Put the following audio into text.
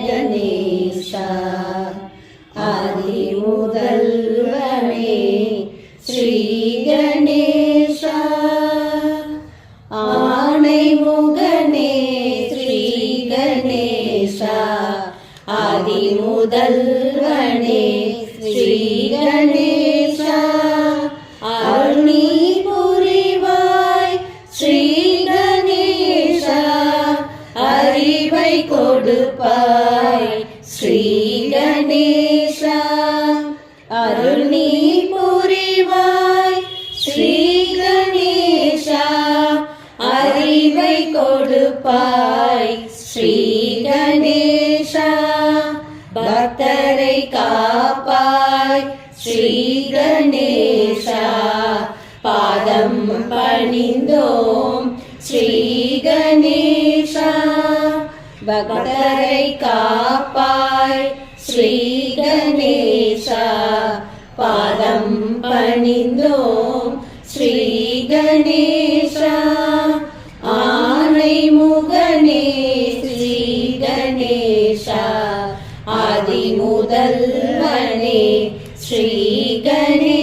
கணேசா ஆதி முதல்வனே ஸ்ரீ கணேசா ஆனை முகனே ஸ்ரீ கணேசா ஆதி முதல்வனே ஸ்ரீ கணேசா அருணி புரிவாய் ஸ்ரீ கணேசா அறிவை கொடுப்பாய் ஸ்ரீ கணேசா அருணி புரிவாய் ஸ்ரீ கணேசா அறிவை கொடுப்பாய் ஸ்ரீ கணேசா பக்தரை காப்பாய் ஸ்ரீ கணேசா பாதம் பணிந்தோம் ஸ்ரீ கணேசா பக்தரை காப்பாய் ஸ்ரீ கணேசா பாதம் பணிந்தோம் ஸ்ரீ கணேசா ஆனை முகனே ஸ்ரீ கணேசா ஆதி முதல்வனே ஸ்ரீ கணேசா